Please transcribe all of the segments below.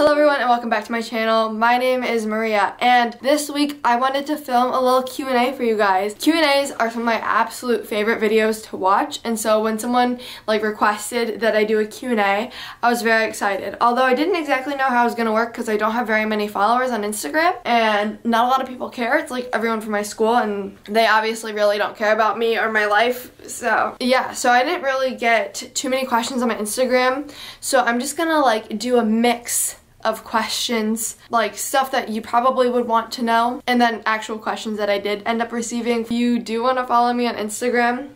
Hello everyone and welcome back to my channel. My name is Maria and this week I wanted to film a little Q&A for you guys. Q&As are some of my absolute favorite videos to watch, and so when someone requested that I do a Q&A, I was very excited. Although I didn't exactly know how it was going to work because I don't have very many followers on Instagram and not a lot of people care. It's like everyone from my school and they obviously really don't care about me or my life. So yeah, so I didn't really get too many questions on my Instagram, so I'm just gonna do a mix of questions, like stuff that you probably would want to know, and then actual questions that I did end up receiving. If you do want to follow me on Instagram,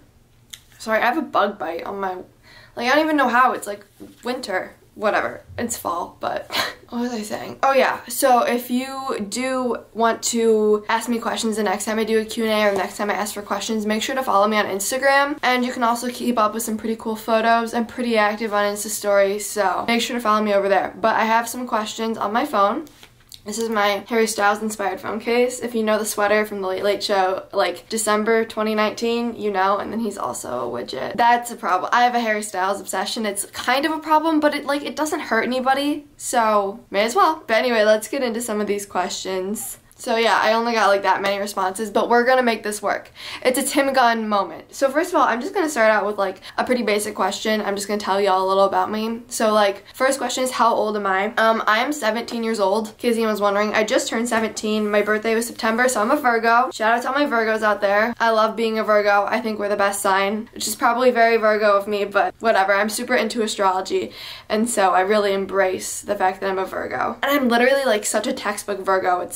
sorry, I have a bug bite on my, I don't even know how, it's like winter, whatever, it's fall, but what was I saying? Oh yeah, so if you do want to ask me questions the next time I do a Q&A or the next time I ask for questions, make sure to follow me on Instagram, and you can also keep up with some pretty cool photos. I'm pretty active on Insta stories, so make sure to follow me over there. But I have some questions on my phone. This is my Harry Styles inspired phone case. If you know the sweater from the Late Late Show, December 2019, you know, and then he's also a widget. That's a problem. I have a Harry Styles obsession. It's kind of a problem, but it doesn't hurt anybody, so may as well. But anyway, let's get into some of these questions. So yeah, I only got that many responses, but we're gonna make this work. It's a Tim Gunn moment. So first of all, I'm just gonna start out with a pretty basic question. I'm just gonna tell y'all a little about me. So first question is, how old am I? I am 17 years old, in case anyone was wondering. I just turned 17. My birthday was September, so I'm a Virgo. Shout out to all my Virgos out there. I love being a Virgo. I think we're the best sign, which is probably very Virgo of me, but whatever. I'm super into astrology, and so I really embrace the fact that I'm a Virgo. And I'm literally such a textbook Virgo.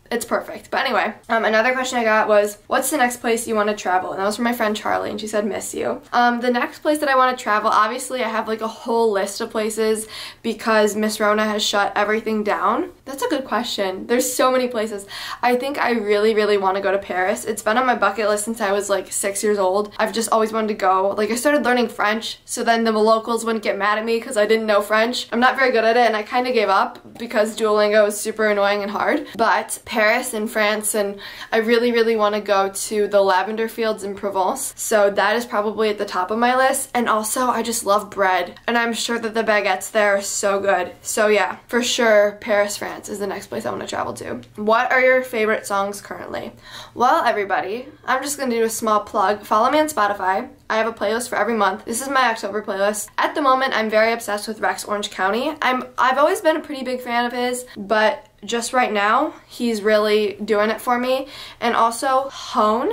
It's perfect. But anyway, another question I got was, what's the next place you want to travel? And that was from my friend Charlie, and she said, miss you. The next place that I want to travel, obviously I have a whole list of places because Miss Rona has shut everything down. That's a good question. There's so many places. I think I really, really want to go to Paris. It's been on my bucket list since I was 6 years old. I've just always wanted to go. I started learning French, so then the locals wouldn't get mad at me because I didn't know French. I'm not very good at it, and I kind of gave up because Duolingo is super annoying and hard. But Paris and France, and I really, really want to go to the lavender fields in Provence. So that is probably at the top of my list. And also, I just love bread, and I'm sure that the baguettes there are so good. So yeah, for sure, Paris, France is the next place I want to travel to. What are your favorite songs currently? Well, everybody, I'm just going to do a small plug. Follow me on Spotify. I have a playlist for every month. This is my October playlist. At the moment, I'm very obsessed with Rex Orange County. I've always been a pretty big fan of his, but just right now, he's really doing it for me. And also, Hone,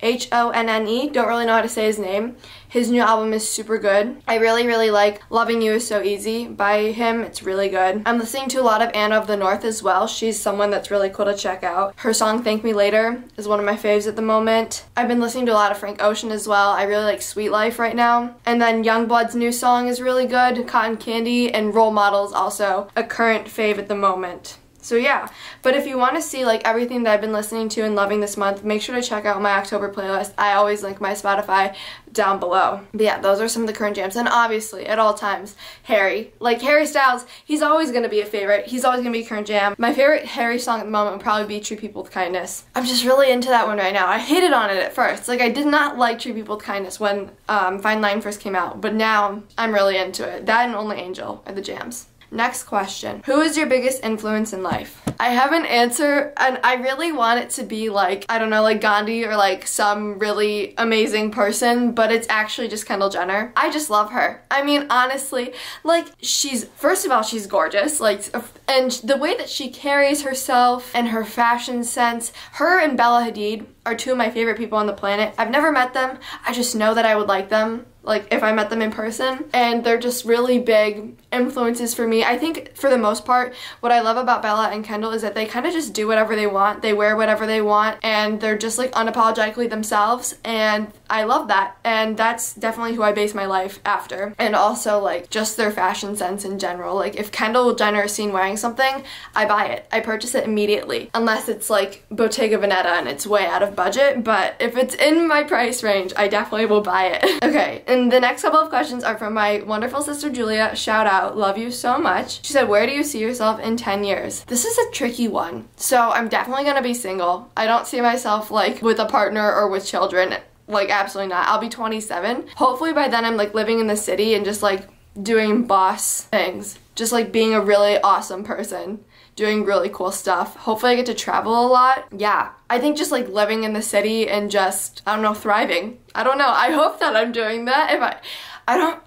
H-O-N-N-E, don't really know how to say his name. His new album is super good. I really, really like Loving You Is So Easy by him. It's really good. I'm listening to a lot of Anna of the North as well. She's someone that's really cool to check out. Her song Thank Me Later is one of my faves at the moment. I've been listening to a lot of Frank Ocean as well. I really like Sweet Life right now. And then Youngblood's new song is really good, Cotton Candy, and Role Models also a current fave at the moment. So yeah, but if you want to see everything that I've been listening to and loving this month, make sure to check out my October playlist. I always link my Spotify down below. But yeah, those are some of the current jams. And obviously, at all times, Harry. Harry Styles, he's always going to be a favorite. He's always going to be a current jam. My favorite Harry song at the moment would probably be Treat People with Kindness. I'm just really into that one right now. I hated on it at first. I did not like Treat People with Kindness when Fine Line first came out, but now I'm really into it. That and Only Angel are the jams. Next question. Who is your biggest influence in life? I have an answer, and I really want it to be I don't know, Gandhi or some really amazing person, but it's actually just Kendall Jenner. I just love her. I mean, honestly, first of all, she's gorgeous, and the way that she carries herself and her fashion sense, her and Bella Hadid are two of my favorite people on the planet. I've never met them. I just know that I would like them. If I met them in person, and they're just really big influences for me. I think for the most part, what I love about Bella and Kendall is that they kind of just do whatever they want, they wear whatever they want, and they're just unapologetically themselves, and I love that, and that's definitely who I base my life after. And also just their fashion sense in general. If Kendall Jenner is seen wearing something, I buy it. I purchase it immediately, unless it's Bottega Veneta and it's way out of budget, but if it's in my price range, I definitely will buy it. Okay. And the next couple of questions are from my wonderful sister Julia. Shout out, love you so much. She said, where do you see yourself in 10 years? This is a tricky one. So I'm definitely gonna be single. I don't see myself with a partner or with children. Absolutely not. I'll be 27. Hopefully by then I'm living in the city and just doing boss things. just like being a really awesome person, doing really cool stuff. Hopefully I get to travel a lot. Yeah, I think just like living in the city and just, I don't know, thriving. I don't know. I hope that I'm doing that.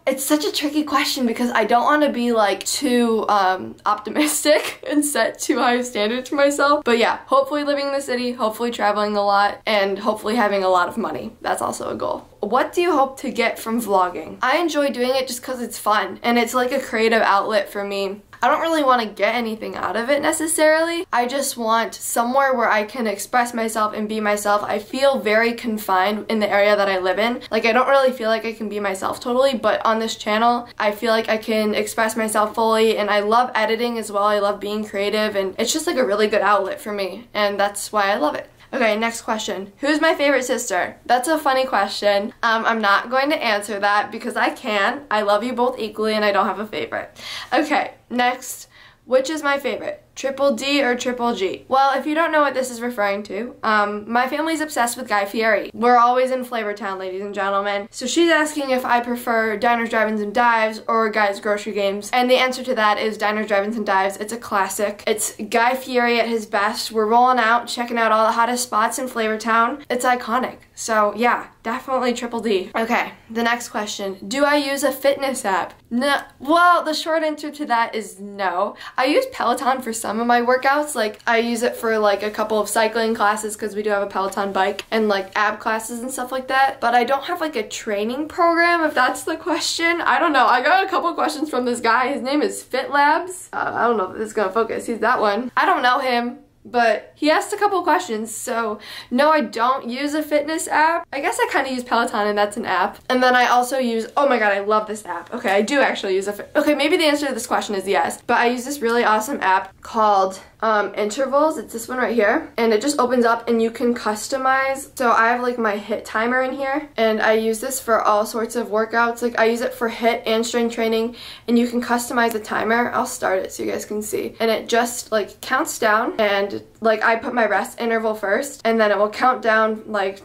It's such a tricky question because I don't want to be like too optimistic and set too high standards for myself. But yeah, hopefully living in the city, hopefully traveling a lot, and hopefully having a lot of money. That's also a goal. What do you hope to get from vlogging? I enjoy doing it just because it's fun and it's like a creative outlet for me. I don't really want to get anything out of it necessarily. I just want somewhere where I can express myself and be myself. I feel very confined in the area that I live in. Like, I don't really feel like I can be myself totally, but on this channel, I feel like I can express myself fully, and I love editing as well. I love being creative, and it's just like a really good outlet for me, and that's why I love it. Okay, next question. Who's my favorite sister? That's a funny question. I'm not going to answer that because I can. I love you both equally and I don't have a favorite. Okay, next. Which is my favorite? Triple D or Triple G? Well, if you don't know what this is referring to, my family's obsessed with Guy Fieri. We're always in Flavortown, ladies and gentlemen. So she's asking if I prefer Diners, Drive-Ins, and Dives or Guy's Grocery Games. And the answer to that is Diners, Drive-Ins, and Dives. It's a classic. It's Guy Fieri at his best. We're rolling out, checking out all the hottest spots in Flavortown. It's iconic. So yeah, definitely Triple D. Okay, the next question. Do I use a fitness app? No. Well, the short answer to that is no. I use Peloton for some of my workouts. Like, I use it for like a couple of cycling classes because we do have a Peloton bike, and like ab classes and stuff like that. But I don't have like a training program, if that's the question. I don't know. I got a couple questions from this guy. His name is FitLabs. I don't know if this is gonna focus. He's that one. I don't know him, but he asked a couple questions, so no, I don't use a fitness app. I guess I kind of use Peloton, and that's an app. And then I also use, oh my god, I love this app. Okay, I do actually use okay, maybe the answer to this question is yes, but I use this really awesome app called Intervals. It's this one right here, and it just opens up and you can customize. So I have like my HIIT timer in here, and I use this for all sorts of workouts. Like, I use it for HIIT and strength training, and you can customize the timer. I'll start it so you guys can see, and it just like counts down, and like I put my rest interval first, and then it will count down, like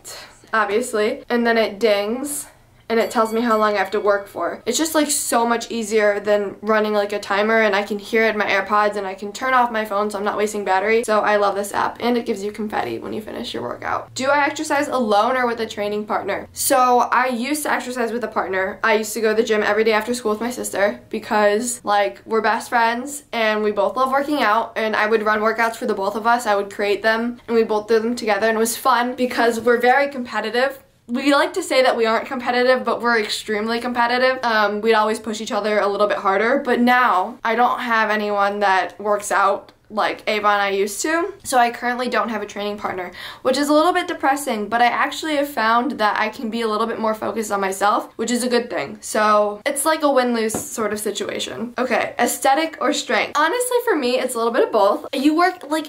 obviously, and then it dings and it tells me how long I have to work for. It's just like so much easier than running like a timer, and I can hear it in my AirPods, and I can turn off my phone so I'm not wasting battery. So I love this app, and it gives you confetti when you finish your workout. Do I exercise alone or with a training partner? So I used to exercise with a partner. I used to go to the gym every day after school with my sister because like we're best friends and we both love working out, and I would run workouts for the both of us. I would create them and we both did them together, and it was fun because we're very competitive. We like to say that we aren't competitive, but we're extremely competitive. We'd always push each other a little bit harder, but now I don't have anyone that works out like Ava and I used to. So I currently don't have a training partner, which is a little bit depressing, but I actually have found that I can be a little bit more focused on myself, which is a good thing. So it's like a win-lose sort of situation. Okay, aesthetic or strength? Honestly, for me, it's a little bit of both. You work like,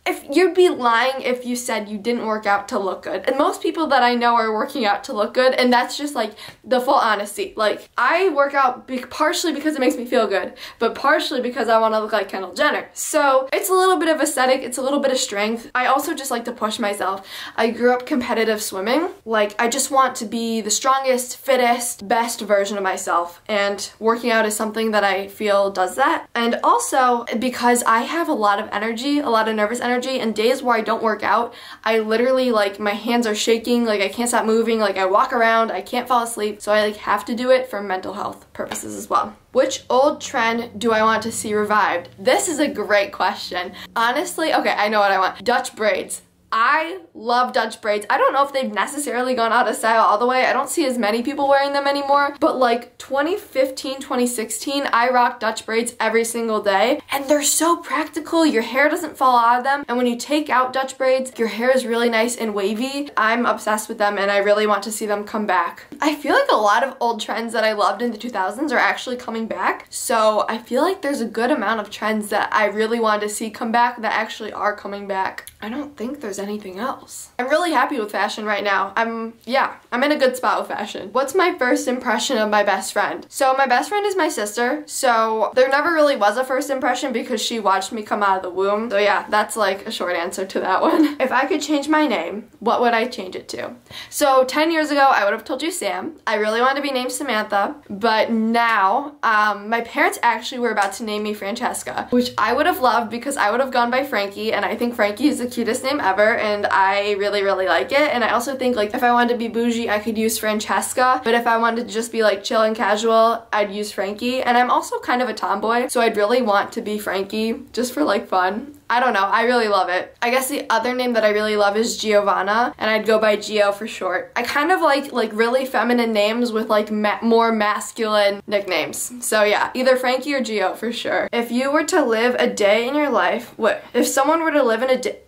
if you'd be lying if you said you didn't work out to look good. And most people that I know are working out to look good, and that's just like the full honesty. Like, I work out partially because it makes me feel good, but partially because I want to look like Kendall Jenner. So it's a little bit of aesthetic, it's a little bit of strength. I also just like to push myself. I grew up competitive swimming. Like, I just want to be the strongest, fittest, best version of myself, and working out is something that I feel does that. And also because I have a lot of energy, a lot of nervous energy, and days where I don't work out, I literally, like, my hands are shaking, like I can't stop moving, like I walk around, I can't fall asleep, so I like have to do it for mental health purposes as well. Which old trend do I want to see revived? This is a great question. Honestly, okay, I know what I want. Dutch braids. I love Dutch braids. I don't know if they've necessarily gone out of style all the way. I don't see as many people wearing them anymore, but like 2015, 2016, I rocked Dutch braids every single day, and they're so practical. Your hair doesn't fall out of them, and when you take out Dutch braids, your hair is really nice and wavy. I'm obsessed with them, and I really want to see them come back. I feel like a lot of old trends that I loved in the 2000s are actually coming back, so I feel like there's a good amount of trends that I really wanted to see come back that actually are coming back. I don't think there's anything else. I'm really happy with fashion right now. I'm in a good spot with fashion. What's my first impression of my best friend? So my best friend is my sister, so there never really was a first impression because she watched me come out of the womb. So yeah, that's like a short answer to that one. If I could change my name, what would I change it to? So 10 years ago, I would have told you Sam. I really wanted to be named Samantha, but now my parents actually were about to name me Francesca, which I would have loved because I would have gone by Frankie, and I think Frankie is the cutest name ever, and I really like it. And I also think like if I wanted to be bougie, I could use Francesca, but if I wanted to just be like chill and casual, I'd use Frankie. And I'm also kind of a tomboy, so I'd really want to be Frankie just for like fun. I don't know, I really love it. I guess the other name that I really love is Giovanna, and I'd go by Gio for short. I kind of like really feminine names with like more masculine nicknames. So yeah, either Frankie or Gio for sure. If you were to live a day in your life, if someone were to live in a day,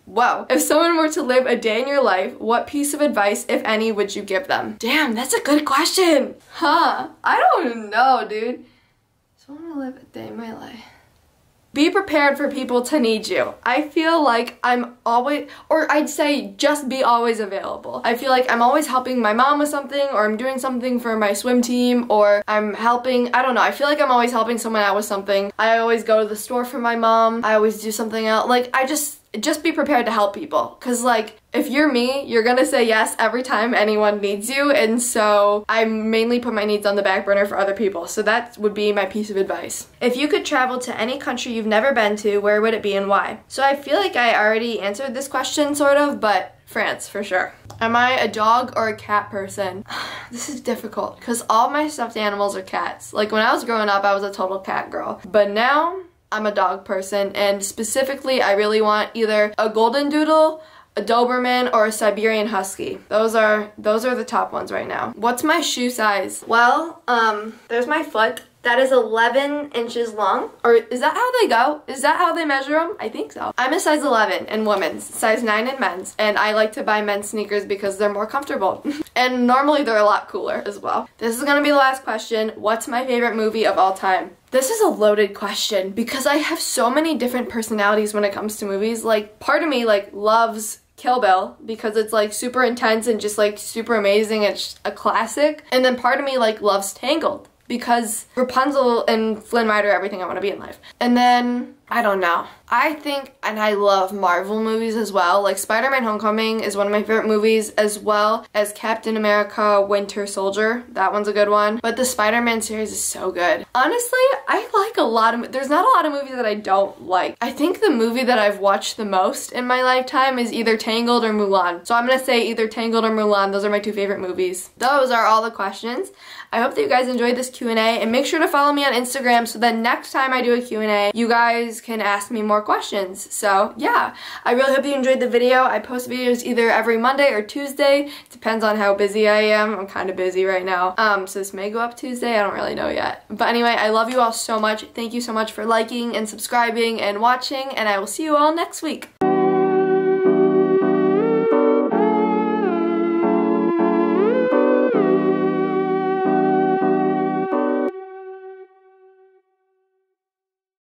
whoa. If someone were to live a day in your life, what piece of advice, if any, would you give them? Damn, that's a good question. Huh, I don't know, dude. Someone to live a day in my life. Be prepared for people to need you. I feel like I'm always, or I'd say just be always available. I feel like I'm always helping my mom with something, or I'm doing something for my swim team, or I'm helping, I don't know, I feel like I'm always helping someone out with something. I always go to the store for my mom. I always do something else. Like, just be prepared to help people, because like if you're me, you're gonna say yes every time anyone needs you, and so I mainly put my needs on the back burner for other people. So that would be my piece of advice. If you could travel to any country you've never been to, where would it be and why? So I feel like I already answered this question sort of, but France for sure. Am I a dog or a cat person? This is difficult because all my stuffed animals are cats. Like when I was growing up, I was a total cat girl, but now I'm a dog person, and specifically I really want either a golden doodle, a Doberman, or a Siberian Husky. Those are the top ones right now. What's my shoe size? Well, there's my foot. That is 11 inches long. Or is that how they go? Is that how they measure them? I think so. I'm a size 11 in women's, size 9 in men's, and I like to buy men's sneakers because they're more comfortable. And normally they're a lot cooler as well. This is gonna be the last question. What's my favorite movie of all time? This is a loaded question because I have so many different personalities when it comes to movies. Like, part of me like loves Kill Bill because it's like super intense and just like super amazing. It's a classic. And then part of me like loves Tangled because Rapunzel and Flynn Rider are everything I want to be in life. And then, I don't know. I think, and I love Marvel movies as well. Like Spider-Man Homecoming is one of my favorite movies, as well as Captain America Winter Soldier. That one's a good one. But the Spider-Man series is so good. Honestly, I like a lot of, there's not a lot of movies that I don't like. I think the movie that I've watched the most in my lifetime is either Tangled or Mulan. So I'm gonna say either Tangled or Mulan. Those are my two favorite movies. Those are all the questions. I hope that you guys enjoyed this Q&A, and make sure to follow me on Instagram so that next time I do a Q&A, you guys can ask me more questions. So yeah, I really hope you enjoyed the video. I post videos either every Monday or Tuesday. Depends on how busy I am. I'm kind of busy right now. So this may go up Tuesday. I don't really know yet. But anyway, I love you all so much. Thank you so much for liking and subscribing and watching, and I will see you all next week.